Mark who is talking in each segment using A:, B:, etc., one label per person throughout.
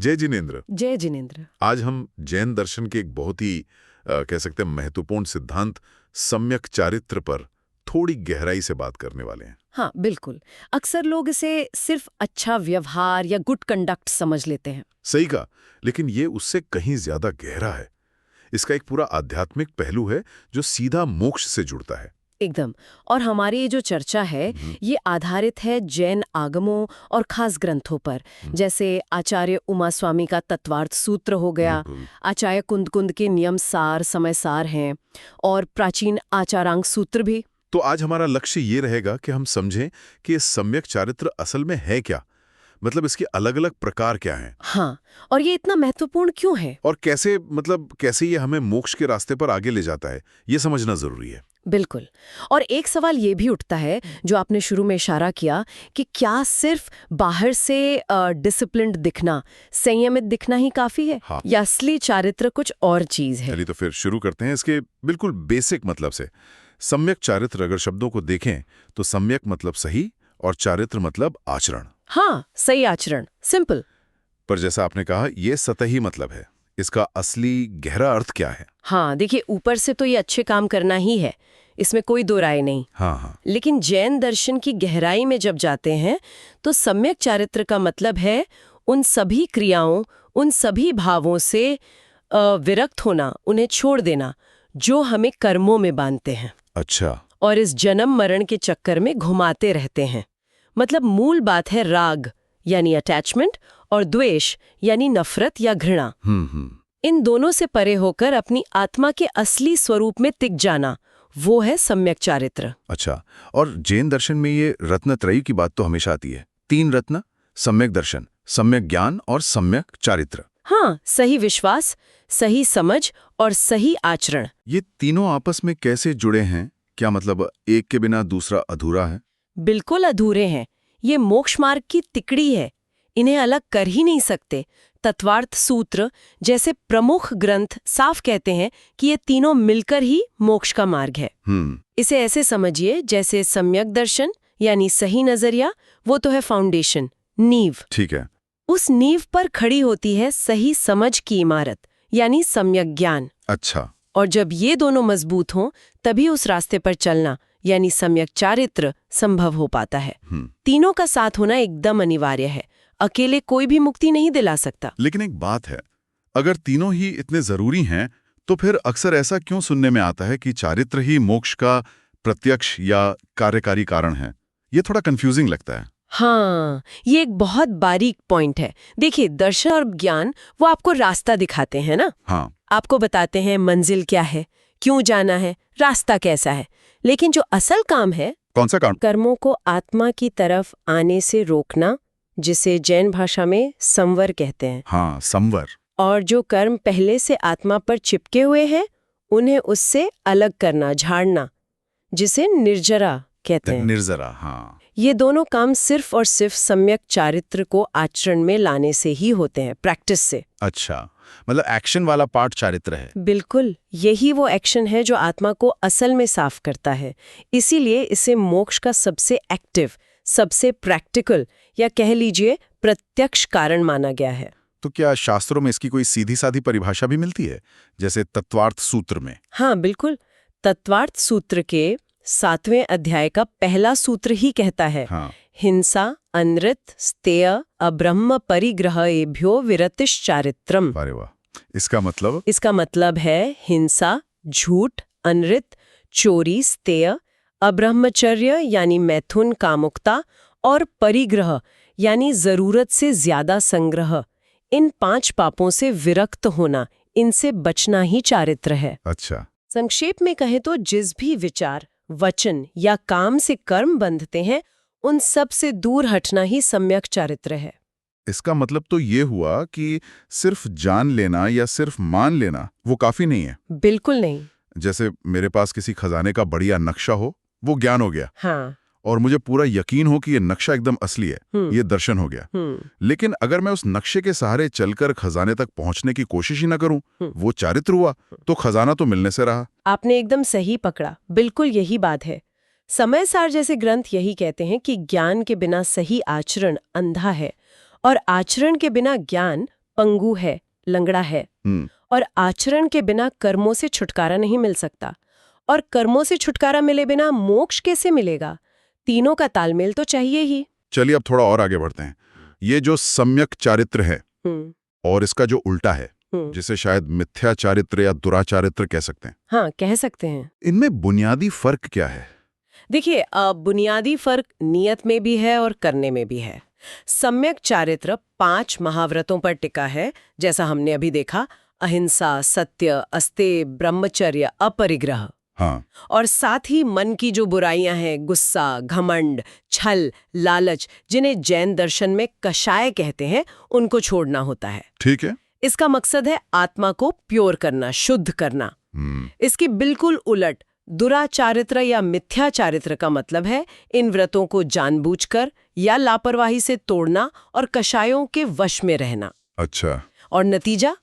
A: जय जिनेन्द्र।
B: जय जिनेन्द्र।
A: आज हम जैन दर्शन के एक बहुत ही कह सकते हैं महत्वपूर्ण सिद्धांत सम्यक चारित्र पर थोड़ी गहराई से बात करने वाले हैं।
B: हाँ बिल्कुल। अक्सर लोग इसे सिर्फ अच्छा व्यवहार या गुड कंडक्ट समझ लेते हैं।
A: सही कहा, लेकिन ये उससे कहीं ज्यादा गहरा है। इसका एक पूरा आध्यात्मिक पहलू है जो सीधा मोक्ष से जुड़ता है।
B: एकदम। और हमारी ये जो चर्चा है ये आधारित है जैन आगमों और खास ग्रंथों पर, जैसे आचार्य उमा स्वामी का तत्वार्थ सूत्र हो गया, आचार्य कुंद के नियम सार समय सार हैं, और प्राचीन आचारांग सूत्र भी।
A: तो आज हमारा लक्ष्य ये रहेगा कि हम समझें कि इस सम्यक चारित्र असल में है क्या, मतलब इसके अलग अलग प्रकार क्या हैं।
B: हाँ, और ये इतना महत्वपूर्ण क्यों है
A: और कैसे ये हमें मोक्ष के रास्ते पर आगे ले जाता है, ये समझना जरूरी है।
B: बिल्कुल। और एक सवाल ये भी उठता है जो आपने शुरू में इशारा किया कि क्या सिर्फ बाहर से डिसिप्लिन्ड दिखना, संयमित दिखना ही काफी है?
A: हाँ।
B: या असली चारित्र कुछ और चीज है?
A: चलिए तो फिर शुरू करते हैं इसके बिल्कुल बेसिक मतलब से। सम्यक चारित्र अगर शब्दों को देखें तो सम्यक मतलब सही और चारित्र मतलब आचरण।
B: हाँ, सही आचरण, सिंपल।
A: पर जैसा आपने कहा ये सतही मतलब है, इसका असली गहरा अर्थ क्या है?
B: हाँ देखिए, ऊपर से तो ये अच्छे काम करना ही है, इसमें कोई दो राय नहीं।
A: हाँ।
B: लेकिन जैन दर्शन की गहराई में जब जाते हैं तो सम्यक चारित्र का मतलब है उन सभी क्रियाओं, उन सभी भावों से विरक्त होना, उन्हें छोड़ देना जो हमें कर्मों में बांधते हैं।
A: अच्छा।
B: और इस जन्म मरण के चक्कर में घुमाते रहते हैं। मतलब मूल बात है राग यानी अटैचमेंट और द्वेष यानी नफरत या घृणा। इन दोनों से परे होकर अपनी आत्मा के असली स्वरूप में टिक जाना, वो है सम्यक चारित्र।
C: अच्छा, और जैन दर्शन में ये रत्नत्रयी की बात तो हमेशा आती है। 3 रत्न, सम्यक दर्शन, सम्यक ज्ञान और सम्यक चारित्र।
B: हाँ, सही विश्वास, सही समझ और सही आचरण।
C: ये तीनों आपस में कैसे जुड़े हैं? क्या मतलब एक के बिना दूसरा अधूरा है?
B: बिल्कुल अधूरे हैं। ये मोक्ष मार्ग की तिकड़ी है, इन्हें अलग कर ही नहीं सकते। तत्वार्थ सूत्र जैसे प्रमुख ग्रंथ साफ कहते हैं कि ये तीनों मिलकर ही मोक्ष का मार्ग है। इसे ऐसे समझिए जैसे सम्यक दर्शन यानी सही नजरिया, वो तो है फाउंडेशन, नींव।
C: ठीक है।
B: उस नींव पर खड़ी होती है सही समझ की इमारत यानी सम्यक ज्ञान।
C: अच्छा।
B: और जब ये दोनों मजबूत हों तभी उस रास्ते पर चलना यानी सम्यक चारित्र संभव हो पाता है। तीनों का साथ होना एकदम अनिवार्य है, अकेले कोई भी मुक्ति नहीं दिला सकता।
C: लेकिन एक बात है, अगर तीनों ही इतने जरूरी हैं तो फिर अक्सर ऐसा क्यों सुनने में आता है कि चारित्र ही मोक्ष का प्रत्यक्ष या कार्यकारी कारण है? ये थोड़ा कंफ्यूजिंग लगता है।
B: हाँ, ये एक बहुत बारीक पॉइंट है। देखिए, दर्शन और ज्ञान वो आपको रास्ता दिखाते हैं ना।
C: हाँ।
B: आपको बताते हैं मंजिल क्या है, क्यों जाना है, रास्ता कैसा है। लेकिन जो असल काम है,
C: कौन सा काम?
B: कर्मों को आत्मा की तरफ आने से रोकना, जिसे जैन भाषा में संवर कहते हैं।
C: हाँ, संवर।
B: और जो कर्म पहले से आत्मा पर चिपके हुए हैं उन्हें उससे अलग करना, झाड़ना, जिसे निर्जरा कहते हैं।
C: निर्जरा, हाँ।
B: ये दोनों काम सिर्फ और सिर्फ सम्यक चारित्र को आचरण में लाने से ही होते हैं, प्रैक्टिस से।
C: अच्छा, मतलब एक्शन वाला पार्ट चारित्र है।
B: बिल्कुल, यही वो एक्शन है जो आत्मा को असल में साफ करता है। इसीलिए इसे मोक्ष का सबसे एक्टिव, सबसे प्रैक्टिकल या कह लीजिए प्रत्यक्ष कारण माना गया है।
C: तो क्या शास्त्रों में इसकी कोई सीधी साधी परिभाषा भी मिलती है, जैसे तत्वार्थ सूत्र में?
B: हाँ बिल्कुल। तत्वार्थ सूत्र के 7वें अध्याय का पहला सूत्र ही कहता है,
C: हाँ।
B: हिंसा, अनृत, स्तेय, अब्रह्म परिग्रहेभ्यो विरतिश्चारित्रम।
C: अरे वाह, इसका मतलब
B: है हिंसा, झूठ, अनृत, चोरी, स्तेय, अब्रह्मचर्य यानी मैथुन, कामुकता, और परिग्रह यानी जरूरत से ज्यादा संग्रह। इन 5 पापों से विरक्त होना, इनसे बचना ही चारित्र है।
C: अच्छा।
B: संक्षेप में कहें तो जिस भी विचार, वचन या काम से कर्म बंधते हैं उन सब से दूर हटना ही सम्यक चारित्र है।
C: इसका मतलब तो ये हुआ कि सिर्फ जान लेना या सिर्फ मान लेना वो काफी नहीं है।
B: बिल्कुल नहीं।
C: जैसे मेरे पास किसी खजाने का बढ़िया नक्शा हो, वो ज्ञान हो गया।
B: हाँ।
C: और मुझे पूरा यकीन हो कि ये नक्शा एकदम असली है, ये दर्शन हो गया। लेकिन अगर मैं उस नक्शे के सहारे चलकर खजाने तक पहुंचने की कोशिश ही ना करूं, वो चारित्र हुआ? तो खजाना तो मिलने से रहा।
B: आपने एकदम सही पकड़ा, बिल्कुल यही बात है। समय सार जैसे ग्रंथ यही कहते हैं कि ज्ञान के बिना सही आचरण अंधा है और आचरण के बिना ज्ञान पंगु है, लंगड़ा है। और आचरण के बिना कर्मों से छुटकारा नहीं मिल सकता। और कर्मों से छुटकारा मिले बिना मोक्ष कैसे मिलेगा? तीनों का तालमेल तो चाहिए ही।
C: चलिए अब थोड़ा और आगे बढ़ते हैं। ये जो सम्यक चारित्र है और इसका जो उल्टा है, जिसे शायद मिथ्या चारित्र या दुराचारित्र कह सकते हैं।
B: हाँ, कह सकते हैं।
C: इनमें बुनियादी फर्क क्या है?
B: देखिए, बुनियादी फर्क नियत में भी है और करने में भी है। सम्यक चारित्र 5 महाव्रतों पर टिका है, जैसा हमने अभी देखा, अहिंसा, सत्य, अस्तेय, ब्रह्मचर्य, अपरिग्रह।
C: हाँ।
B: और साथ ही मन की जो बुराइयां हैं, गुस्सा, घमंड, छल, लालच, जिन्हें जैन दर्शन में कषाय कहते हैं, उनको छोड़ना होता है।
C: ठीक है।
B: इसका मकसद है आत्मा को प्योर करना, शुद्ध करना। इसकी बिल्कुल उलट दुराचारित्र या मिथ्या चारित्र का मतलब है इन व्रतों को जानबूझकर या लापरवाही से तोड़ना और कषायों के वश में रहना।
C: अच्छा।
B: और नतीजा,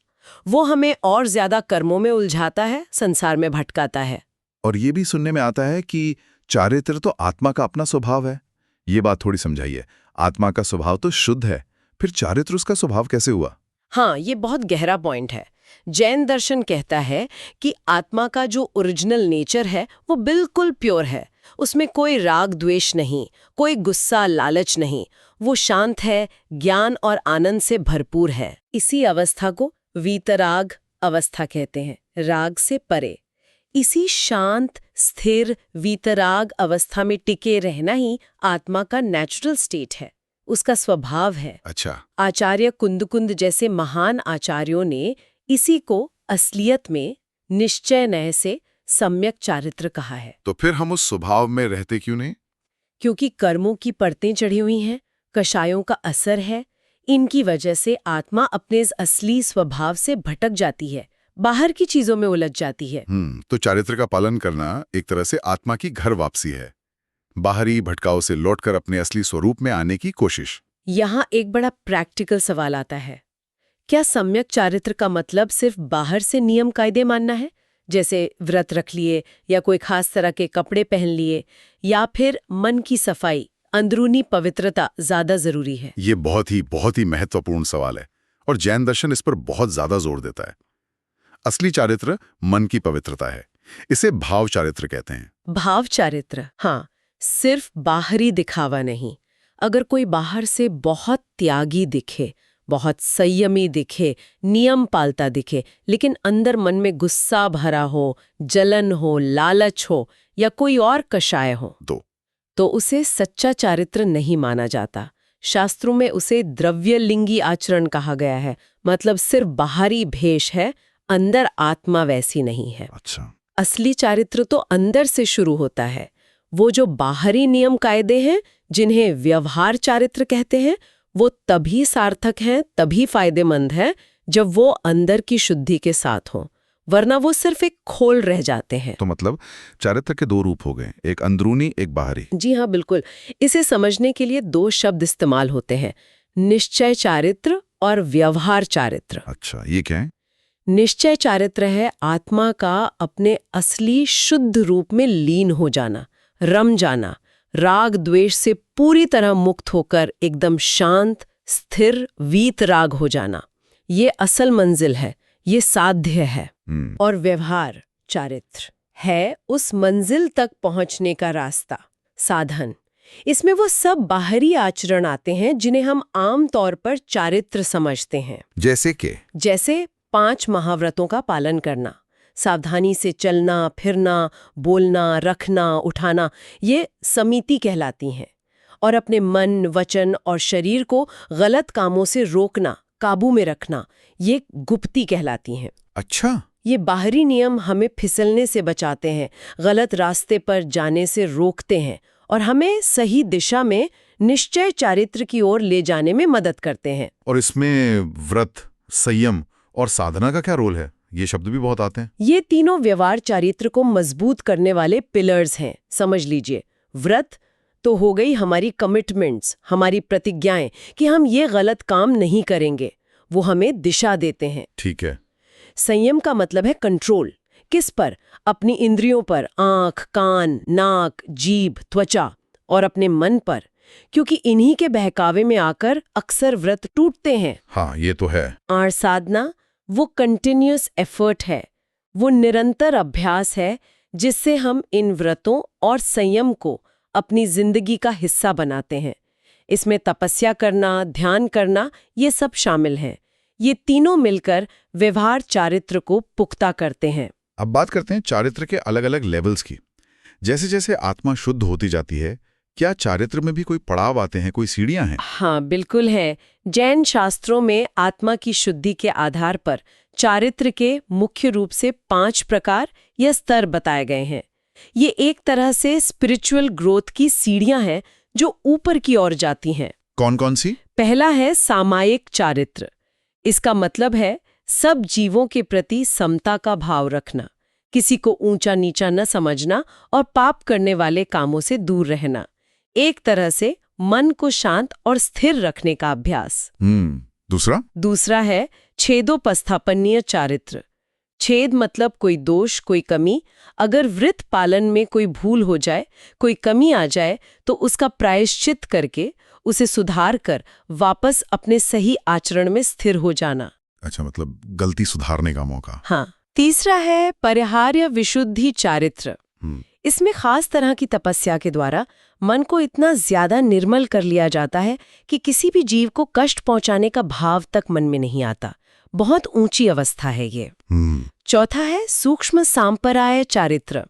B: वो हमें और ज्यादा कर्मों में उलझाता है, संसार में भटकाता है।
C: और ये भी सुनने में आता है कि चारित्र तो आत्मा का अपना स्वभाव है। ये बात थोड़ी समझाइए। आत्मा का स्वभाव तो शुद्ध है, फिर चारित्र उसका स्वभाव कैसे हुआ?
B: हाँ, ये बहुत गहरा पॉइंट है। जैन दर्शन कहता है कि आत्मा का जो ओरिजिनल नेचर है वो बिल्कुल प्योर है। उसमें कोई राग द्वेष नहीं, कोई गुस्सा लालच नहीं। वो शांत है, ज्ञान और आनंद से भरपूर है। इसी अवस्था को वीतराग अवस्था कहते हैं, राग से परे। इसी शांत, स्थिर, वीतराग अवस्था में टिके रहना ही आत्मा का नेचुरल स्टेट है, उसका स्वभाव है।
C: अच्छा।
B: आचार्य कुंदकुंद जैसे महान आचार्यों ने इसी को असलियत में निश्चय नय से सम्यक चारित्र कहा है।
C: तो फिर हम उस स्वभाव में रहते क्यों नहीं?
B: क्योंकि कर्मों की परतें चढ़ी हुई हैं, कषायों का असर है। इनकी वजह से आत्मा अपने इस असली स्वभाव से भटक जाती है, बाहर की चीजों में उलझ जाती है।
C: तो चारित्र का पालन करना एक तरह से आत्मा की घर वापसी है, बाहरी भटकाव से लौटकर अपने असली स्वरूप में आने की कोशिश।
B: यहाँ एक बड़ा प्रैक्टिकल सवाल आता है। क्या सम्यक चारित्र का मतलब सिर्फ बाहर से नियम कायदे मानना है, जैसे व्रत रख लिए या कोई खास तरह के कपड़े पहन लिए, या फिर मन की सफाई, अंदरूनी पवित्रता ज्यादा जरूरी है?
C: ये बहुत ही महत्वपूर्ण सवाल है और जैन दर्शन इस पर बहुत ज्यादा जोर देता है। असली चारित्र मन की पवित्रता है, इसे भाव चारित्र कहते हैं।
B: भाव चारित्र, हाँ, सिर्फ बाहरी दिखावा नहीं। अगर कोई बाहर से बहुत त्यागी दिखे, बहुत संयमी दिखे, नियम पालता दिखे, लेकिन अंदर मन में गुस्सा भरा हो, जलन हो, लालच हो या कोई और कषाय हो, तो उसे सच्चा चारित्र नहीं माना जाता। शास्त्रों में उसे द्रव्यलिंगी आचरण कहा गया है, मतलब सिर्फ बाहरी भेष है, अंदर आत्मा वैसी नहीं है।
C: अच्छा।
B: असली चारित्र तो अंदर से शुरू होता है। वो जो बाहरी नियम कायदे हैं, जिन्हें व्यवहार चारित्र कहते हैं, वो तभी सार्थक हैं, तभी फायदेमंद हैं, जब वो अंदर की शुद्धि के साथ हों, वरना वो सिर्फ एक खोल रह जाते हैं।
C: तो मतलब चारित्र के 2 रूप हो गए, एक अंदरूनी, एक बाहरी।
B: जी हाँ, बिल्कुल। इसे समझने के लिए 2 शब्द इस्तेमाल होते हैं, निश्चय चारित्र और व्यवहार चारित्र।
C: अच्छा, ये क्या है?
B: निश्चय चारित्र है आत्मा का अपने असली शुद्ध रूप में लीन हो जाना, रम जाना, राग द्वेष से पूरी तरह मुक्त होकर एकदम शांत, स्थिर, वीतराग हो जाना। ये असल मंजिल है, ये साध्य है। और व्यवहार चारित्र है उस मंजिल तक पहुंचने का रास्ता, साधन। इसमें वो सब बाहरी आचरण आते हैं जिन्हें हम आम तौर पर चारित्र समझते हैं। जैसे 5 महाव्रतों का पालन करना, सावधानी से चलना, फिरना, बोलना, रखना, उठाना, ये समिति कहलाती हैं। और अपने मन, वचन और शरीर को गलत कामों से रोकना, काबू में रखना, ये गुप्ती कहलाती हैं।
C: अच्छा।
B: ये बाहरी नियम हमें फिसलने से बचाते हैं, गलत रास्ते पर जाने से रोकते हैं और हमें सही दिशा में निश्चय चारित्र की ओर ले जाने में मदद करते हैं।
C: और इसमें व्रत, संयम और साधना का क्या रोल है? ये शब्द भी बहुत आते हैं।
B: ये तीनों व्यवहार चारित्र को मजबूत करने वाले पिलर्स हैं। समझ लीजिए, व्रत तो हो गई हमारी कमिटमेंट्स, हमारी प्रतिज्ञाएं कि हम ये गलत काम नहीं करेंगे, वो हमें दिशा देते हैं।
C: ठीक है।
B: संयम का मतलब है कंट्रोल। किस पर? अपनी इंद्रियों पर, आंख, कान, नाक, जीभ, त्वचा, और अपने मन पर। क्योंकि इन्हीं के बहकावे में आकर अक्सर व्रत टूटते हैं।
C: हाँ, ये तो है।
B: और साधना वो कंटिन्यूअस एफर्ट है, वो निरंतर अभ्यास है जिससे हम इन व्रतों और संयम को अपनी जिंदगी का हिस्सा बनाते हैं। इसमें तपस्या करना, ध्यान करना, ये सब शामिल हैं। ये तीनों मिलकर व्यवहार चारित्र को पुख्ता करते हैं।
C: अब बात करते हैं चारित्र के अलग अलग लेवल्स की। जैसे जैसे आत्मा शुद्ध होती जाती है, क्या चारित्र में भी कोई पड़ाव आते हैं, कोई सीढ़ियां हैं?
B: हाँ, बिल्कुल है। जैन शास्त्रों में आत्मा की शुद्धि के आधार पर चारित्र के मुख्य रूप से 5 प्रकार या स्तर बताए गए हैं। ये एक तरह से स्पिरिचुअल ग्रोथ की सीढ़ियां हैं जो ऊपर की ओर जाती हैं।
C: कौन कौन सी?
B: पहला है सामायिक चारित्र। इसका मतलब है सब जीवों के प्रति समता का भाव रखना, किसी को ऊंचा नीचा न समझना और पाप करने वाले कामों से दूर रहना। एक तरह से मन को शांत और स्थिर रखने का अभ्यास।
C: दूसरा
B: है छेदोपस्थापनीय चारित्र। छेद मतलब कोई दोष, कोई कमी। अगर व्रत पालन में कोई भूल हो जाए, कोई कमी आ जाए, तो उसका प्रायश्चित करके उसे सुधार कर वापस अपने सही आचरण में स्थिर हो जाना।
C: अच्छा, मतलब गलती सुधारने का मौका।
B: हाँ। तीसरा है परिहार्य विशुद्धि चारित्र। इसमें खास तरह की तपस्या के द्वारा मन को इतना ज्यादा निर्मल कर लिया जाता है कि किसी भी जीव को कष्ट पहुंचाने का भाव तक मन में नहीं आता। बहुत ऊंची अवस्था है ये। चौथा है सूक्ष्म सांपराय चारित्र।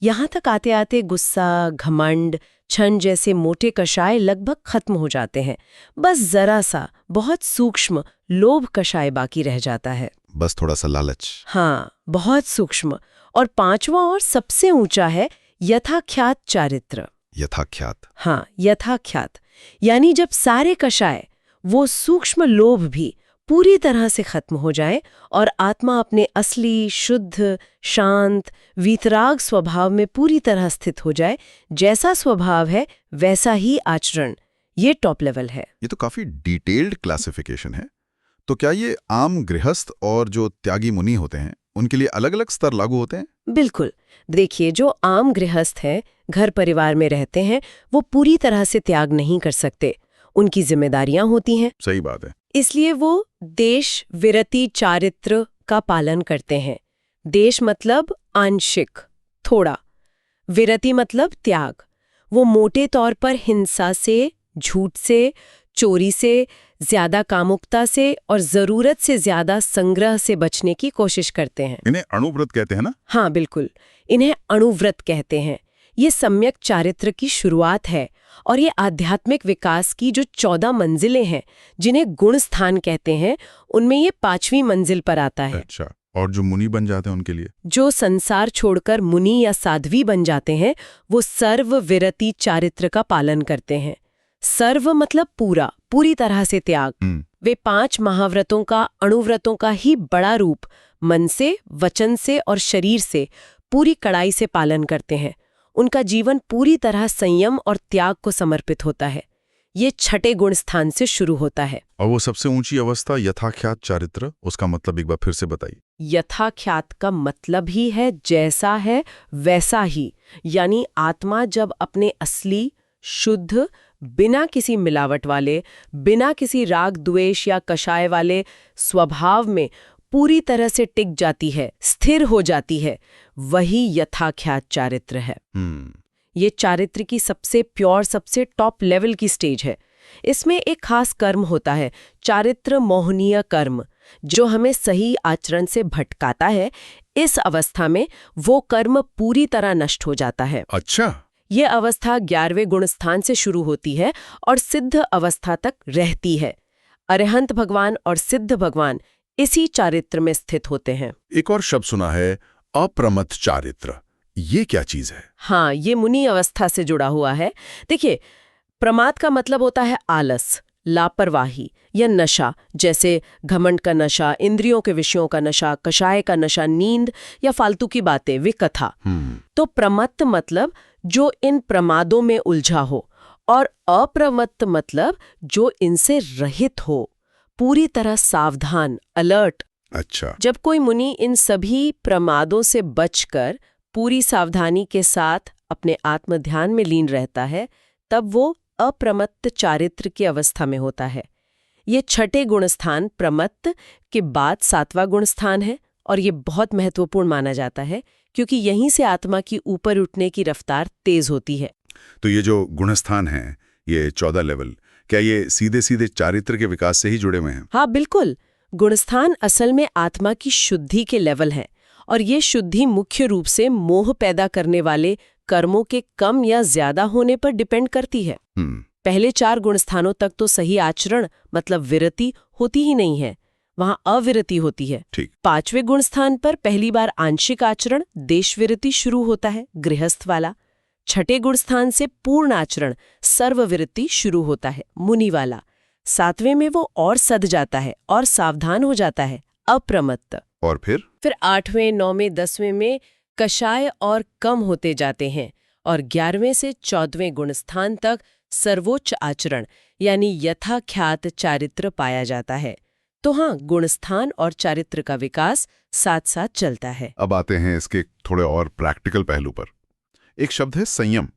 B: यहाँ तक आते आते गुस्सा, घमंड, छन जैसे मोटे कषाय लगभग खत्म हो जाते हैं। बस जरा सा बहुत सूक्ष्म लोभ कषाय बाकी रह जाता है।
C: बस थोड़ा सा लालच।
B: हाँ, बहुत सूक्ष्म। और 5वां और सबसे ऊंचा है यथाख्यात चारित्र।
C: यथाख्यात?
B: हाँ, यथाख्यात यानी जब सारे कषाय, वो सूक्ष्म लोभ भी पूरी तरह से खत्म हो जाए और आत्मा अपने असली, शुद्ध, शांत, वीतराग स्वभाव में पूरी तरह स्थित हो जाए। जैसा स्वभाव है वैसा ही आचरण। ये टॉप लेवल है।
C: ये तो काफी डिटेल्ड क्लासिफिकेशन है। तो क्या ये आम गृहस्थ और जो त्यागी मुनि होते हैं उनके लिए अलग अलग स्तर लागू होते हैं?
B: बिल्कुल। देखिए, जो आम गृहस्थ हैं, घर परिवार में रहते हैं, वो पूरी तरह से त्याग नहीं कर सकते। उनकी जिम्मेदारियां होती हैं।
C: सही बात है।
B: इसलिए वो देश विरति चारित्र का पालन करते हैं। देश मतलब आंशिक, थोड़ा। विरति मतलब त्याग। वो मोटे तौर पर हिंसा से, झूठ से, चोरी से, ज्यादा कामुकता से और जरूरत से ज्यादा संग्रह से बचने की कोशिश करते हैं।
C: इन्हें अणुव्रत कहते हैं ना?
B: हाँ, बिल्कुल। इन्हें अणुव्रत कहते हैं। ये सम्यक चारित्र की शुरुआत है और ये आध्यात्मिक विकास की जो 14 मंजिलें हैं, जिन्हें गुण स्थान कहते हैं, उनमें ये 5वीं मंजिल पर आता है।
C: अच्छा, और जो मुनि बन जाते हैं उनके लिए? जो
B: संसार छोड़कर मुनि या साध्वी बन जाते हैं, वो सर्व विरति चारित्र का पालन करते हैं। सर्व मतलब पूरा, पूरी तरह से त्याग। वे 5 महाव्रतों का, अणुव्रतों का ही बड़ा रूप मन से, वचन से और शरीर से पूरी कड़ाई से पालन करते हैं। उनका जीवन पूरी तरह संयम और त्याग को समर्पित होता है। ये 6ठे गुण स्थान से शुरू होता है।
C: और वो सबसे ऊंची अवस्था यथाख्यात चारित्र, उसका मतलब एक बार फिर से बताइए।
B: यथाख्यात का मतलब ही है जैसा है वैसा ही। यानी आत्मा जब अपने असली, शुद्ध, बिना किसी मिलावट वाले, बिना किसी राग द्वेष या कषाय वाले स्वभाव में पूरी तरह से टिक जाती है, स्थिर हो जाती है, वही यथाख्यात चारित्र है। ये चारित्र की सबसे प्योर, सबसे टॉप लेवल की स्टेज है। इसमें एक खास कर्म होता है, चारित्र मोहनीय कर्म, जो हमें सही आचरण से भटकाता है। इस अवस्था में वो कर्म पूरी तरह नष्ट हो जाता है।
C: अच्छा।
B: ये अवस्था 11वें गुण स्थान से शुरू होती है और सिद्ध अवस्था तक रहती है। अरिहंत भगवान और सिद्ध भगवान इसी चारित्र में स्थित होते हैं।
C: एक और शब्द सुना है, अप्रमत्त चारित्र। ये क्या चीज है?
B: हाँ, ये मुनि अवस्था से जुड़ा हुआ है। देखिए, प्रमाद का मतलब होता है आलस, लापरवाही या नशा, जैसे घमंड का नशा, इंद्रियों के विषयों का नशा, कषाय का नशा, नींद या फालतू की बातें, विकथा। तो प्रमत्त मतलब जो इन प्रमादों में उलझा हो, और अप्रमत्त मतलब जो इनसे रहित हो, पूरी तरह सावधान, अलर्ट।
C: अच्छा।
B: जब कोई मुनि इन सभी प्रमादों से बचकर पूरी सावधानी के साथ अपने आत्मध्यान में लीन रहता है, तब वो अप्रमत्त चारित्र की अवस्था में होता है। ये छठे गुणस्थान प्रमत्त के बाद 7वां गुणस्थान है और ये बहुत महत्वपूर्ण माना जाता है क्योंकि यहीं से आत्मा की ऊपर उठने की रफ्तार तेज होती है।
C: तो ये जो गुणस्थान हैं, ये 14 लेवल, क्या ये सीधे सीधे चारित्र के विकास से ही जुड़े हुए हैं?
B: हाँ बिल्कुल, गुणस्थान असल में आत्मा की शुद्धि के लेवल हैं और ये शुद्धि मुख्य रूप से मोह पैदा करने वाले कर्मों के कम या ज्यादा होने पर डिपेंड करती है। पहले 4 गुणस्थानों तक तो सही आचरण मतलब विरति होती ही नहीं है, वहां अविरति होती है।
C: ठीक।
B: 5वें गुणस्थान पर पहली बार आंशिक आचरण देशविरति शुरू होता है, गृहस्थ वाला। 6ठे गुणस्थान से पूर्ण आचरण सर्वविरति शुरू होता है, मुनि वाला। 7वें में वो और सध जाता है और सावधान हो जाता है, अप्रमत्त।
C: और फिर
B: 8वें, 9वें, 10वें में कषाय और कम होते जाते हैं और 11वें से 14वें गुणस्थान तक सर्वोच्च आचरण यानी यथाख्यात चारित्र पाया जाता है। तो हाँ, गुणस्थान और चारित्र का विकास साथ साथ चलता है।
C: अब आते हैं इसके थोड़े और प्रैक्टिकल पहलू पर। एक शब्द है संयम,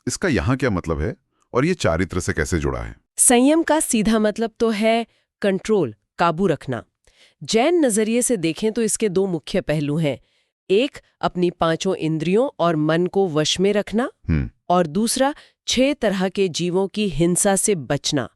C: इसका यहाँ क्या मतलब है और ये चारित्र से कैसे जुड़ा है?
B: संयम का सीधा मतलब तो है कंट्रोल, काबू रखना। जैन नजरिए से देखें तो इसके 2 मुख्य पहलू हैं। एक, अपनी 5 इंद्रियों और मन को वश में रखना, और दूसरा 6 तरह के जीवों की हिंसा से बचना।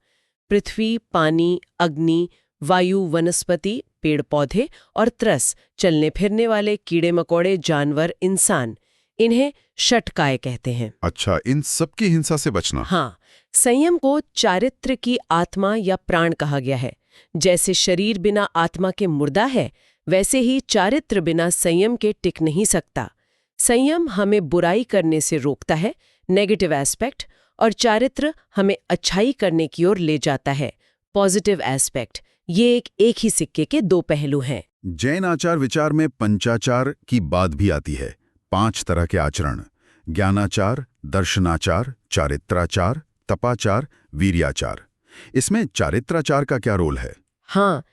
B: पृथ्वी, पानी, अग्नि, वायु, वनस्पति, पेड़ पौधे और त्रस, चलने फिरने वाले कीड़े मकोड़े, जानवर, इंसान। इन्हें षटकाय कहते हैं।
C: अच्छा, इन सब की हिंसा से बचना।
B: हाँ, संयम को चारित्र की आत्मा या प्राण कहा गया है। जैसे शरीर बिना आत्मा के मुर्दा है, वैसे ही चारित्र बिना संयम के टिक नहीं सकता। संयम हमें बुराई करने से रोकता है, नेगेटिव एस्पेक्ट, और चारित्र हमें अच्छाई करने की ओर ले जाता है, पॉजिटिव एस्पेक्ट। ये एक ही सिक्के के 2 पहलू हैं।
C: जैन आचार विचार में पंचाचार की बात भी आती है। 5 तरह के आचरण, ज्ञानाचार, दर्शनाचार, चारित्राचार, तपाचार, वीर्याचार। इसमें चारित्राचार का क्या रोल है?
B: हाँ,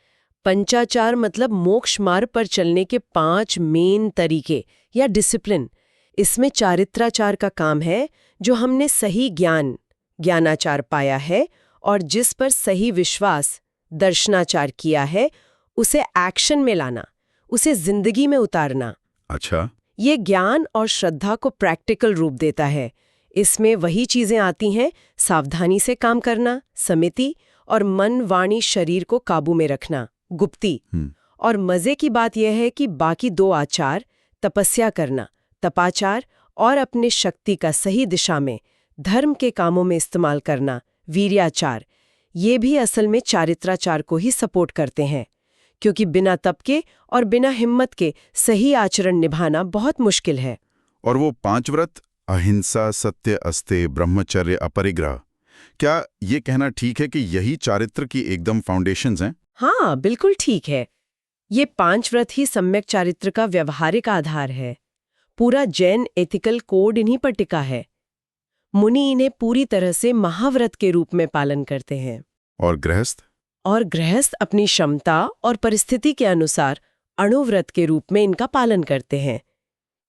B: पंचाचार मतलब मोक्ष मार्ग पर चलने के 5 मेन तरीके या डिसिप्लिन। इसमें चारित्राचार का काम है जो हमने सही ज्ञानाचार पाया है और जिस पर सही विश्वास दर्शनाचार किया है, उसे एक्शन में लाना, उसे जिंदगी में उतारना।
C: अच्छा।
B: ये ज्ञान और श्रद्धा को प्रैक्टिकल रूप देता है। इसमें वही चीजें आती हैं, सावधानी से काम करना, समिति, और मन, वाणी, शरीर को काबू में रखना, गुप्ती। और मजे की बात यह है कि बाकी 2 आचार, तपस्या करना, तपाचार, और अपने शक्ति का सही दिशा में धर्म के कामों में इस्तेमाल करना, वीर्याचार, ये भी असल में चारित्राचार को ही सपोर्ट करते हैं, क्योंकि बिना तप के और बिना हिम्मत के सही आचरण निभाना बहुत मुश्किल है।
C: और वो 5 व्रत, अहिंसा, सत्य, अस्तेय, ब्रह्मचर्य, अपरिग्रह, क्या ये कहना ठीक है कि यही चारित्र की एकदम फाउंडेशंस हैं?
B: हाँ, बिल्कुल ठीक है। ये 5 व्रत ही सम्यक चारित्र का व्यवहारिक आधार है। पूरा जैन एथिकल कोड इन्हीं पर टिका है। मुनि इन्हें पूरी तरह से महाव्रत के रूप में पालन करते हैं।
C: और गृहस्थ?
B: और गृहस्थ अपनी क्षमता और परिस्थिति के अनुसार अणुव्रत के रूप में इनका पालन करते हैं।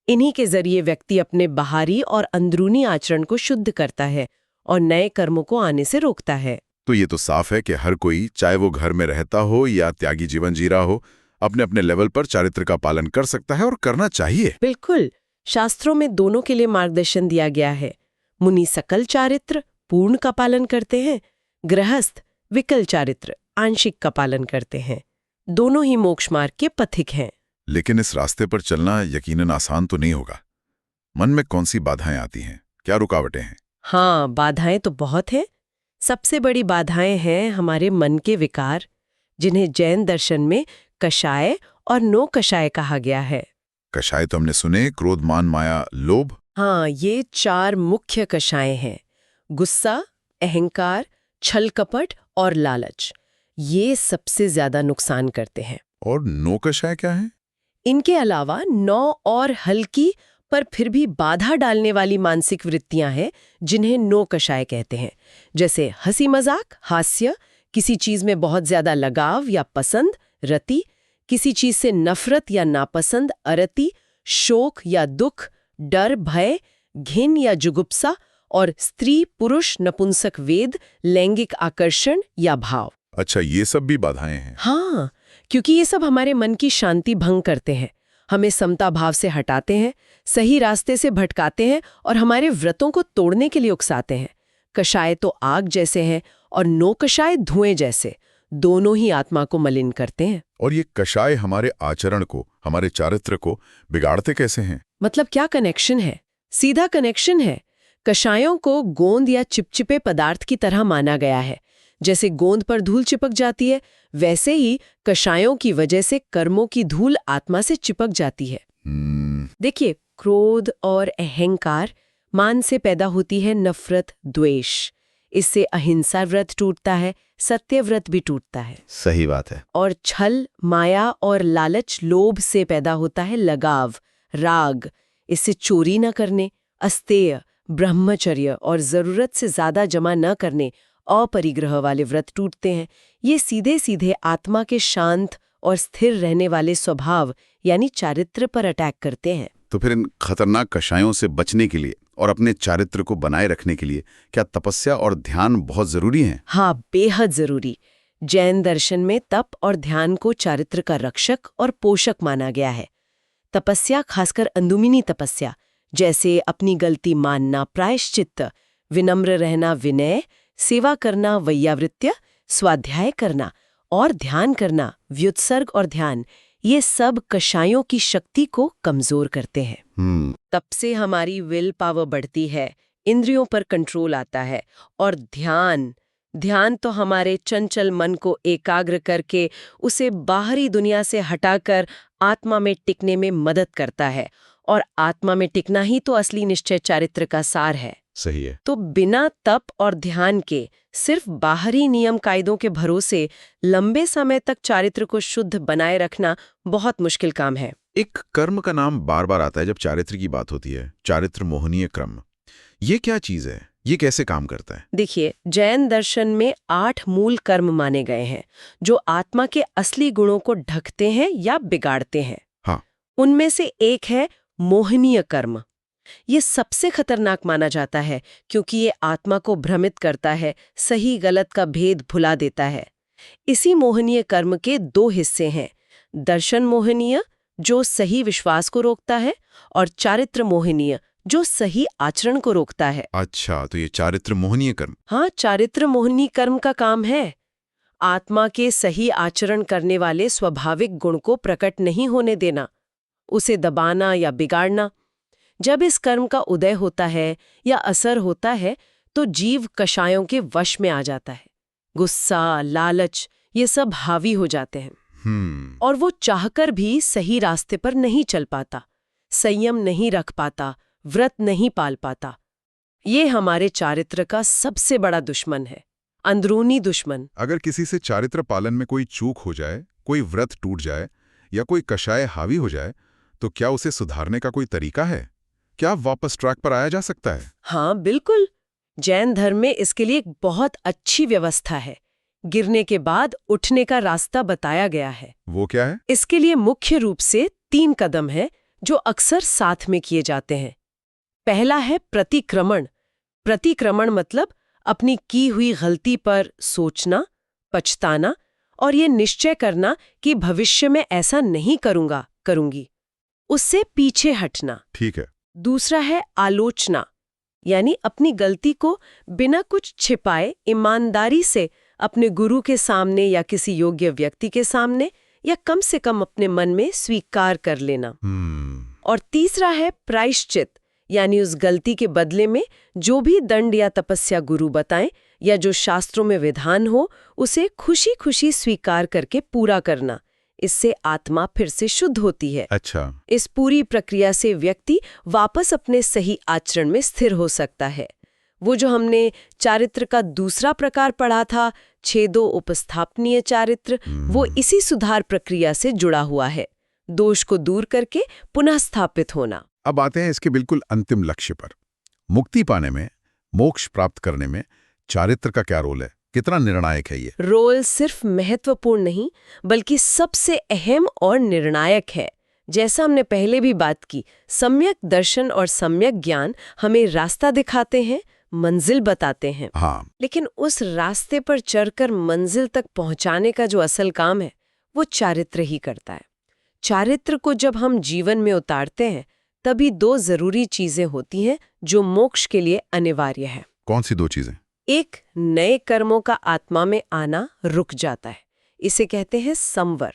B: इन्हीं के जरिए व्यक्ति अपने बाहरी और अंदरूनी आचरण को शुद्ध करता है और नए कर्मों को आने से रोकता है।
C: तो ये तो साफ है कि हर कोई, चाहे वो घर में रहता हो या त्यागी जीवन जी रहा हो, अपने अपने लेवल पर चारित्र का पालन कर सकता है और करना चाहिए।
B: बिल्कुल, शास्त्रों में दोनों के लिए मार्गदर्शन दिया गया है। मुनि सकल चारित्र पूर्ण का पालन करते हैं, गृहस्थ विकल चारित्र आंशिक का पालन करते हैं। दोनों ही मोक्ष मार्ग के पथिक हैं।
C: लेकिन इस रास्ते पर चलना यकीनन आसान तो नहीं होगा। मन में कौन सी बाधाएं आती हैं, क्या रुकावटें हैं?
B: हाँ, बाधाएं तो बहुत हैं। सबसे बड़ी बाधाएं हैं हमारे मन के विकार, जिन्हें जैन दर्शन में कषाय और नो कषाय कहा गया है।
C: कषाय तो हमने सुने, क्रोध, मान, माया, लोभ।
B: हाँ, ये 4 मुख्य कषाय हैं: गुस्सा, अहंकार, छल कपट और लालच। ये सबसे ज्यादा नुकसान करते हैं।
C: और नो कषाय क्या है?
B: इनके अलावा 9 और हल्की पर फिर भी बाधा डालने वाली मानसिक वृत्तियां हैं, जिन्हें नो कषाय कहते हैं। जैसे हंसी मजाक, हास्य, किसी चीज में बहुत ज्यादा लगाव या पसंद, रति, किसी चीज से नफरत या नापसंद, अरति, शोक या दुख, डर, भय, घिन या जुगुप्सा, और स्त्री पुरुष नपुंसक वेद लैंगिक आकर्षण या भाव।
A: अच्छा, ये सब भी बाधाएं हैं।
B: हाँ, क्योंकि ये सब हमारे मन की शांति भंग करते हैं, हमें समता भाव से हटाते हैं, सही रास्ते से भटकाते हैं और हमारे व्रतों को तोड़ने के लिए उकसाते हैं। कषाय तो आग जैसे हैं और नो कषाय धुएं जैसे, दोनों ही आत्मा को मलिन करते हैं।
A: और ये कषाय हमारे आचरण को, हमारे चारित्र को बिगाड़ते कैसे हैं?
B: मतलब क्या कनेक्शन है? सीधा कनेक्शन है। कषायों को गोंद या चिपचिपे पदार्थ की तरह माना गया है। जैसे गोंद पर धूल चिपक जाती है, वैसे ही कषायों की वजह से कर्मों की धूल आत्मा से चिपक जाती है। देखिए, क्रोध और अहंकार, मान से पैदा होती है नफरत, द्वेष। इससे अहिंसा व्रत टूटता है, सत्य व्रत भी टूटता है।
C: सही बात है।
B: और छल, माया और लालच, लोभ से पैदा होता है लगाव, राग। इससे चोरी न करने, अस्तेय, ब्रह्मचर्य और जरूरत से ज्यादा जमा न करने, अपरिग्रह वाले व्रत टूटते हैं। ये सीधे सीधे आत्मा के शांत और स्थिर रहने वाले स्वभाव यानी चारित्र पर अटैक करते हैं।
C: तो फिर इन खतरनाक कषायों से बचने के लिए और अपने चारित्र को बनाए रखने के लिए क्या तपस्या और ध्यान बहुत जरूरी हैं?
B: हाँ, बेहद जरूरी। जैन दर्शन में तप और ध्यान को चारित्र का रक्षक और पोषक माना गया है। तपस्या, खासकर अंदुमिनी तपस्या, जैसे अपनी गलती मानना प्रायश्चित्त, विनम्र रहना विनय, सेवा करना वैयावृत्य, स्वाध्याय करना और ध्यान करना व्युत्सर्ग और ध्यान, ये सब कषायों की शक्ति को कमजोर करते हैं। तब से हमारी विल पावर बढ़ती है, इंद्रियों पर कंट्रोल आता है। और ध्यान तो हमारे चंचल मन को एकाग्र करके उसे बाहरी दुनिया से हटाकर आत्मा में टिकने में मदद करता है। और आत्मा में टिकना ही तो असली निश्चय चारित्र का सार है।
C: सही है।
B: तो बिना तप और ध्यान के, सिर्फ बाहरी नियम कायदों के भरोसे लंबे समय तक चारित्र को शुद्ध बनाए रखना बहुत मुश्किल काम है।
C: एक कर्म का नाम बार बार आता है जब चारित्र की बात होती है, चारित्र मोहनीय क्रम। ये क्या चीज है? ये कैसे काम करता है?
B: देखिए, जैन दर्शन में 8 मूल कर्म माने गए हैं जो आत्मा के असली गुणों को ढकते हैं या बिगाड़ते हैं।
C: हाँ।
B: उनमें से एक है मोहनीय कर्म। ये सबसे खतरनाक माना जाता है क्योंकि ये आत्मा को भ्रमित करता है, सही गलत का भेद भुला देता है। इसी मोहनीय कर्म के 2 हिस्से हैं, दर्शन मोहनीय जो सही विश्वास को रोकता है और चारित्र मोहनीय जो सही आचरण को रोकता है।
C: अच्छा, तो ये चारित्र मोहनीय कर्म।
B: हाँ, चारित्र मोहनीय कर्म का काम है आत्मा के सही आचरण करने वाले स्वाभाविक गुण को प्रकट नहीं होने देना, उसे दबाना या बिगाड़ना। जब इस कर्म का उदय होता है या असर होता है तो जीव कषायों के वश में आ जाता है। गुस्सा, लालच, ये सब हावी हो जाते हैं। और वो चाहकर भी सही रास्ते पर नहीं चल पाता, संयम नहीं रख पाता, व्रत नहीं पाल पाता। ये हमारे चारित्र का सबसे बड़ा दुश्मन है, अंदरूनी दुश्मन।
A: अगर किसी से चारित्र पालन में कोई चूक हो जाए, कोई व्रत टूट जाए या कोई कषाय हावी हो जाए, तो क्या उसे सुधारने का कोई तरीका है? क्या वापस ट्रैक पर आया जा सकता है?
B: हाँ, बिल्कुल। जैन धर्म में इसके लिए एक बहुत अच्छी व्यवस्था है। गिरने के बाद उठने का रास्ता बताया गया है।
A: वो क्या है?
B: इसके लिए मुख्य रूप से 3 कदम हैं जो अक्सर साथ में किए जाते हैं। पहला है प्रतिक्रमण। प्रतिक्रमण मतलब अपनी की हुई गलती पर सोचना, पछताना और ये निश्चय करना कि भविष्य में ऐसा नहीं करूंगी, उससे पीछे हटना।
A: ठीक है।
B: दूसरा है आलोचना, यानी अपनी गलती को बिना कुछ छिपाए ईमानदारी से अपने गुरु के सामने या किसी योग्य व्यक्ति के सामने या कम से कम अपने मन में स्वीकार कर लेना। और तीसरा है प्रायश्चित, यानी उस गलती के बदले में जो भी दंड या तपस्या गुरु बताएं या जो शास्त्रों में विधान हो, उसे खुशी खुशी स्वीकार करके पूरा करना। इससे आत्मा फिर से शुद्ध होती है।
A: अच्छा।
B: इस पूरी प्रक्रिया से व्यक्ति वापस अपने सही आचरण में स्थिर हो सकता है। वो जो हमने चारित्र का दूसरा प्रकार पढ़ा था, छेदो उपस्थापनीय चारित्र, वो इसी सुधार प्रक्रिया से जुड़ा हुआ है, दोष को दूर करके पुनः स्थापित होना।
A: अब आते हैं इसके बिल्कुल अंतिम लक्ष्य पर। मुक्ति पाने में, मोक्ष प्राप्त करने में चारित्र का क्या रोल है? कितना निर्णायक है ये?
B: रोल सिर्फ महत्वपूर्ण नहीं बल्कि सबसे अहम और निर्णायक है। जैसा हमने पहले भी बात की, सम्यक दर्शन और सम्यक ज्ञान हमें रास्ता दिखाते हैं, मंजिल बताते हैं।
C: हाँ,
B: लेकिन उस रास्ते पर चढ़कर मंजिल तक पहुंचाने का जो असल काम है वो चारित्र ही करता है। चारित्र को जब हम जीवन में उतारते हैं तभी दो जरूरी चीजें होती हैं जो मोक्ष के लिए अनिवार्य है।
C: कौन सी 2 चीजें?
B: एक, नए कर्मों का आत्मा में आना रुक जाता है, इसे कहते हैं संवर।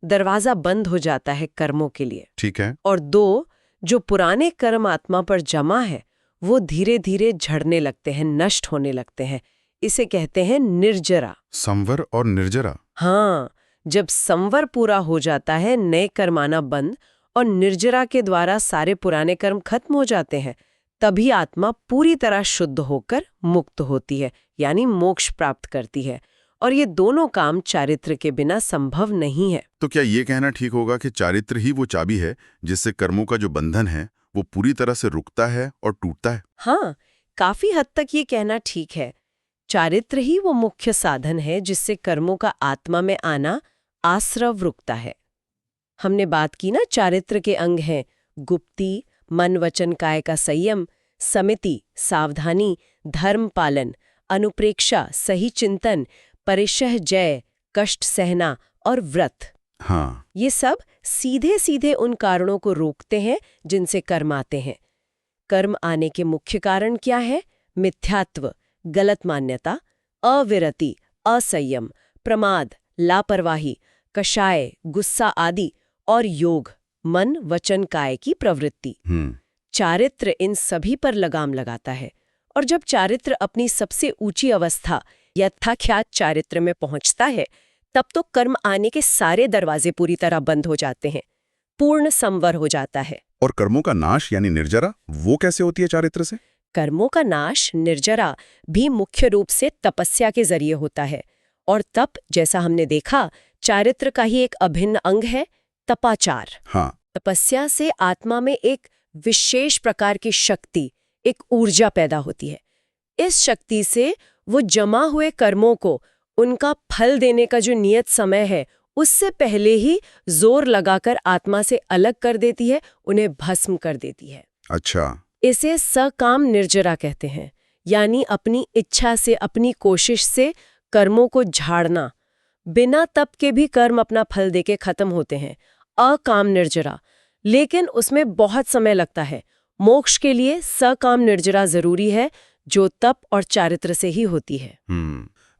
B: दरवाजा बंद हो जाता है कर्मों के लिए।
C: ठीक है।
B: और 2, जो पुराने कर्म आत्मा पर जमा है वो धीरे धीरे झड़ने लगते हैं, नष्ट होने लगते हैं, इसे कहते हैं निर्जरा।
C: संवर और निर्जरा।
B: हाँ, जब संवर पूरा हो जाता है, नए कर्म आना बंद और निर्जरा के द्वारा सारे पुराने कर्म खत्म हो जाते हैं, तभी आत्मा पूरी तरह शुद्ध होकर मुक्त होती है, यानी मोक्ष प्राप्त करती है। और ये दोनों काम चारित्र के बिना संभव नहीं है।
C: तो क्या ये कहना ठीक होगा कि चारित्र ही वो चाबी है जिससे कर्मों का जो बंधन है वो पूरी तरह से रुकता है और टूटता है?
B: हाँ, काफी हद तक ये कहना ठीक है। चारित्र ही वो मुख्य साधन है जिससे कर्मों का आत्मा में आना आश्रव रुकता है। हमने बात की ना, चारित्र के अंग हैं गुप्ति, मन वचन काय का संयम, समिति सावधानी, धर्म पालन, अनुप्रेक्षा सही चिंतन, परिशह जय कष्ट सहना और व्रत।
C: हाँ,
B: ये सब सीधे सीधे उन कारणों को रोकते हैं जिनसे कर्म आते हैं। कर्म आने के मुख्य कारण क्या है? मिथ्यात्व, गलत मान्यता, अविरति, असंयम, प्रमाद, लापरवाही, कषाय, गुस्सा आदि, और योग, मन वचन काय की प्रवृत्ति। चारित्र इन सभी पर लगाम लगाता है। और जब चारित्र अपनी सबसे ऊंची अवस्था यथाख्यात चारित्र में पहुंचता है, तब तो कर्म आने के सारे दरवाजे पूरी तरह बंद हो जाते हैं, पूर्ण संवर हो जाता है।
C: और कर्मों का नाश यानी निर्जरा वो कैसे होती है चारित्र से?
B: कर्मों का नाश, निर्जरा, भी मुख्य रूप से तपस्या के जरिए होता है। और तप, जैसा हमने देखा, चारित्र का ही एक अभिन्न अंग है, तपाचार।
C: हाँ,
B: तपस्या से आत्मा में एक विशेष प्रकार की शक्ति, एक ऊर्जा पैदा होती है। इस शक्ति से वो जमा हुए कर्मों को उनका फल देने का जो नियत समय है उससे पहले ही जोर लगाकर आत्मा से अलग कर देती है, उन्हें भस्म कर देती है।
C: अच्छा।
B: इसे सकाम निर्जरा कहते हैं, यानी अपनी इच्छा से, अपनी कोशिश से कर्मों को झाड़ना। बिना तप के भी कर्म अपना फल देके खत्म होते हैं, अकाम निर्जरा, लेकिन उसमें बहुत समय लगता है। मोक्ष के लिए सकाम निर्जरा जरूरी है, जो तप और चारित्र से ही होती है।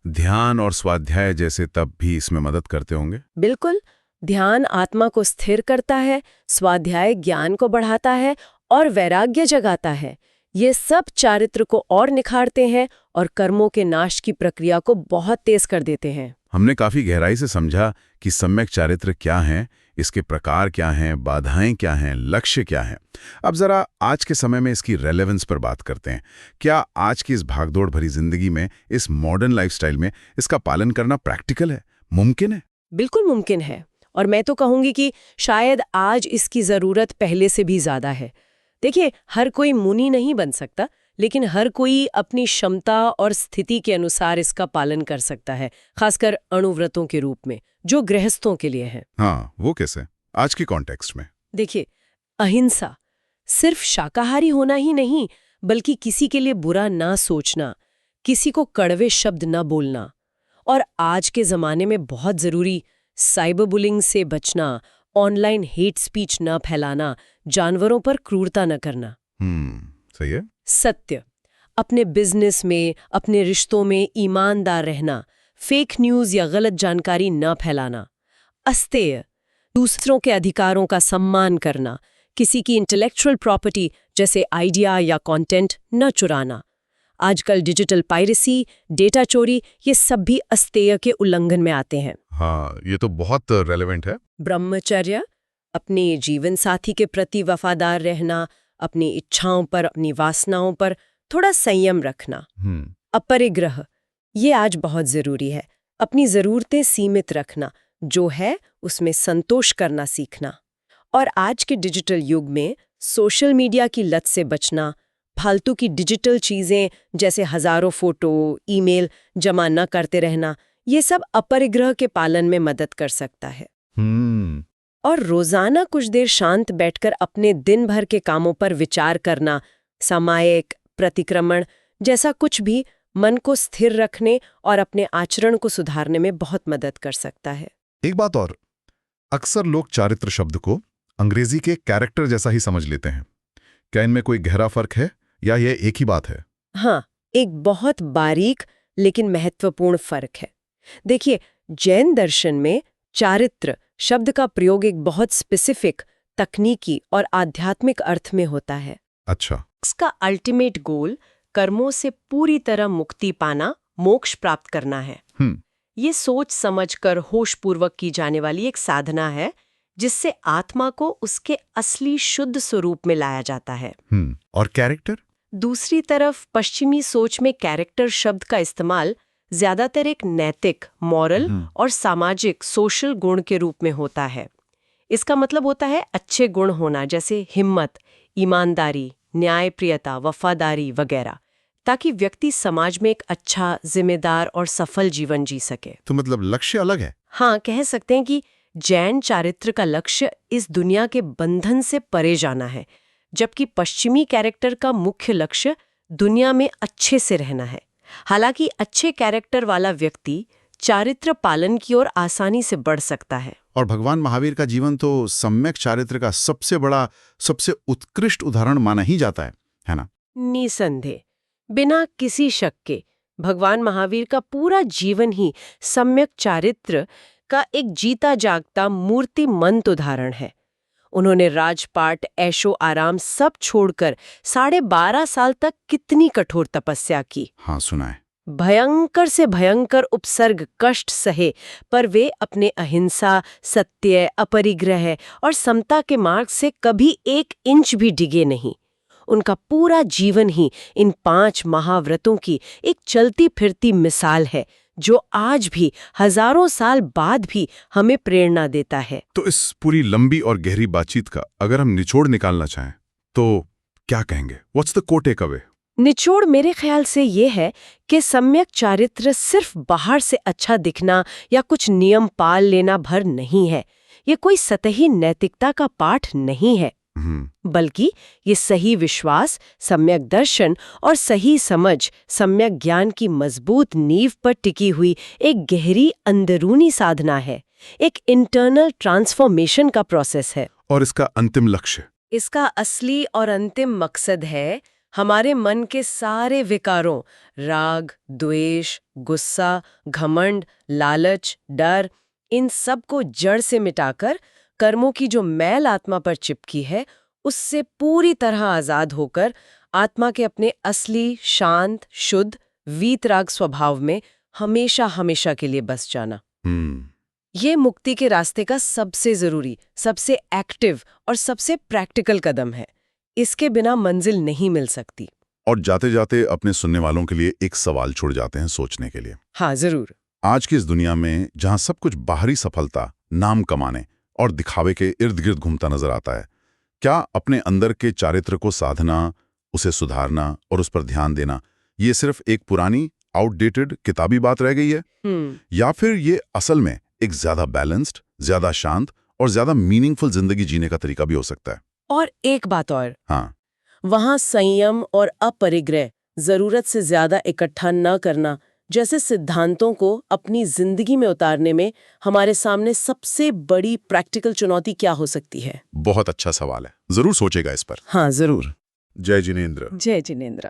C: ध्यान और स्वाध्याय जैसे तप भी इसमें मदद करते होंगे?
B: बिल्कुल। ध्यान आत्मा को स्थिर करता है, स्वाध्याय ज्ञान को बढ़ाता है और वैराग्य जगाता है। ये सब चारित्र को और निखारते हैं और कर्मों के नाश की प्रक्रिया को बहुत तेज कर देते हैं।
C: हमने काफी गहराई से समझा कि सम्यक चारित्र क्या है, इसके प्रकार क्या हैं, बाधाएं क्या हैं, लक्ष्य क्या हैं। अब जरा आज के समय में इसकी रेलेवेंस पर बात करते हैं। क्या आज की इस भागदौड़ भरी जिंदगी में, इस मॉडर्न लाइफस्टाइल में इसका पालन करना प्रैक्टिकल है, मुमकिन है?
B: बिल्कुल मुमकिन है, और मैं तो कहूंगी कि शायद आज इसकी जरूरत पहले से भी ज्यादा है। देखिए, हर कोई मुनि नहीं बन सकता, लेकिन हर कोई अपनी क्षमता और स्थिति के अनुसार इसका पालन कर सकता है, खासकर अणुव्रतों के रूप में, जो गृहस्थों के लिए है।
C: हाँ, वो कैसे आज की कॉन्टेक्स्ट में?
B: देखिए, अहिंसा सिर्फ शाकाहारी होना ही नहीं, बल्कि किसी के लिए बुरा ना सोचना, किसी को कड़वे शब्द ना बोलना, और आज के जमाने में बहुत जरूरी साइबर बुलिंग से बचना, ऑनलाइन हेट स्पीच न फैलाना, जानवरों पर क्रूरता न करना।
C: सही है।
B: सत्य, अपने बिजनेस में, अपने रिश्तों में ईमानदार रहना, फेक न्यूज या गलत जानकारी न फैलाना। अस्तेय, दूसरों के अधिकारों का सम्मान करना, किसी की इंटेलेक्चुअल प्रॉपर्टी जैसे आइडिया या कंटेंट न चुराना। आजकल डिजिटल पायरेसी, डेटा चोरी, ये सब भी अस्तेय के उल्लंघन में आते हैं।
C: हाँ, ये तो बहुत रेलेवेंट है।
B: ब्रह्मचर्य, अपने जीवन साथी के प्रति वफादार रहना, अपनी इच्छाओं पर, अपनी वासनाओं पर थोड़ा संयम रखना। अपरिग्रह, ये आज बहुत जरूरी है। अपनी जरूरतें सीमित रखना, जो है उसमें संतोष करना सीखना। और आज के डिजिटल युग में सोशल मीडिया की लत से बचना, फालतू की डिजिटल चीजें जैसे हजारों फोटो, ईमेल जमा न करते रहना, ये सब अपरिग्रह के पालन में मदद कर सकता है। और रोजाना कुछ देर शांत बैठकर अपने दिन भर के कामों पर विचार करना, सामायिक, प्रतिक्रमण, जैसा कुछ भी मन को स्थिर रखने और अपने आचरण को सुधारने में बहुत मदद कर सकता है।
C: एक बात और, अक्सर लोग चारित्र शब्द को अंग्रेजी के कैरेक्टर जैसा ही समझ लेते हैं। क्या इनमें कोई गहरा फर्क है या यह एक ही बात है?
B: हाँ, एक बहुत बारीक लेकिन महत्वपूर्ण फर्क है। देखिए, जैन दर्शन में चारित्र शब्द का प्रयोग एक बहुत स्पेसिफिक, तकनीकी और आध्यात्मिक अर्थ में होता है।
C: अच्छा।
B: इसका अल्टीमेट गोल कर्मों से पूरी तरह मुक्ति पाना, मोक्ष प्राप्त करना है। ये सोच समझकर होशपूर्वक की जाने वाली एक साधना है जिससे आत्मा को उसके असली शुद्ध स्वरूप में लाया जाता है।
C: और कैरेक्टर?
B: दूसरी तरफ पश्चिमी सोच में कैरेक्टर शब्द का इस्तेमाल ज्यादातर एक नैतिक, मॉरल और सामाजिक, सोशल गुण के रूप में होता है। इसका मतलब होता है अच्छे गुण होना, जैसे हिम्मत, ईमानदारी, न्यायप्रियता, वफादारी वगैरह, ताकि व्यक्ति समाज में एक अच्छा, जिम्मेदार और सफल जीवन जी सके।
C: तो मतलब लक्ष्य अलग है?
B: हाँ, कह सकते हैं कि जैन चारित्र का लक्ष्य इस दुनिया के बंधन से परे जाना है, जबकि पश्चिमी कैरेक्टर का मुख्य लक्ष्य दुनिया में अच्छे से रहना है। हालांकि अच्छे कैरेक्टर वाला व्यक्ति चारित्र पालन की ओर आसानी से बढ़ सकता है।
C: और भगवान महावीर का जीवन तो सम्यक चारित्र का सबसे बड़ा, सबसे उत्कृष्ट उदाहरण माना ही जाता है ना?
B: निसंदेह, बिना किसी शक के भगवान महावीर का पूरा जीवन ही सम्यक चारित्र का एक जीता जागता मूर्तिमंत उदाहरण है। उन्होंने राजपाट, ऐशो आराम सब छोड़कर 12.5 साल तक कितनी कठोर तपस्या की।
C: हाँ, सुना है।
B: भयंकर से भयंकर उपसर्ग, कष्ट सहे, पर वे अपने अहिंसा, सत्य, अपरिग्रह और समता के मार्ग से कभी 1 इंच भी डिगे नहीं। उनका पूरा जीवन ही इन 5 महाव्रतों की एक चलती फिरती मिसाल है, जो आज भी हजारों साल बाद भी हमें प्रेरणा देता है।
C: तो इस पूरी लंबी और गहरी बातचीत का अगर हम निचोड़ निकालना चाहें तो क्या कहेंगे? What's the core take away?
B: निचोड़ मेरे ख्याल से ये है कि सम्यक चारित्र सिर्फ बाहर से अच्छा दिखना या कुछ नियम पाल लेना भर नहीं है। ये कोई सतही नैतिकता का पाठ नहीं है, बल्कि ये सही विश्वास, सम्यक दर्शन और सही समझ, सम्यक ज्ञान की मजबूत नींव पर टिकी हुई एक गहरी अंदरूनी साधना है। एक इंटरनल ट्रांसफॉर्मेशन का प्रोसेस है।
C: और इसका अंतिम लक्ष्य?
B: इसका असली और अंतिम मकसद है हमारे मन के सारे विकारों, राग, द्वेष, गुस्सा, घमंड, लालच, डर, इन सब को जड़ से मिटाकर कर्मों की जो मैल आत्मा पर चिपकी है, उससे पूरी तरह आजाद होकर आत्मा के अपने असली, शांत, शुद्ध, वीतराग स्वभाव में हमेशा हमेशा के लिए बस जाना। ये मुक्ति के रास्ते का सबसे जरूरी, सबसे एक्टिव और सबसे प्रैक्टिकल कदम है। इसके बिना मंजिल नहीं मिल सकती।
C: और जाते जाते अपने सुनने वालों के लिए एक सवाल छोड़ जाते हैं सोचने के लिए।
B: हाँ, जरूर।
C: आज की इस दुनिया में जहां सब कुछ बाहरी सफलता, नाम कमाने और दिखावे के इर्द गिर्द घूमता नजर आता है, क्या अपने अंदर के चारित्र को साधना, उसे सुधारना और उस पर ध्यान देना, ये सिर्फ एक पुरानी, आउटडेटेड किताबी बात रह गई है? या फिर ये असल में एक ज्यादा बैलेंस्ड, ज्यादा शांत और ज्यादा मीनिंगफुल जिंदगी जीने का तरीका भी हो सकता है?
B: और एक बात और,
C: हाँ,
B: वहां संयम और अपरिग्रह, जरूरत से ज्यादा इकट्ठा न करना जैसे सिद्धांतों को अपनी जिंदगी में उतारने में हमारे सामने सबसे बड़ी प्रैक्टिकल चुनौती क्या हो सकती है?
C: बहुत अच्छा सवाल है, जरूर सोचेगा इस पर।
B: हाँ, जरूर।
C: जय जिनेंद्र।
B: जय जिनेंद्र।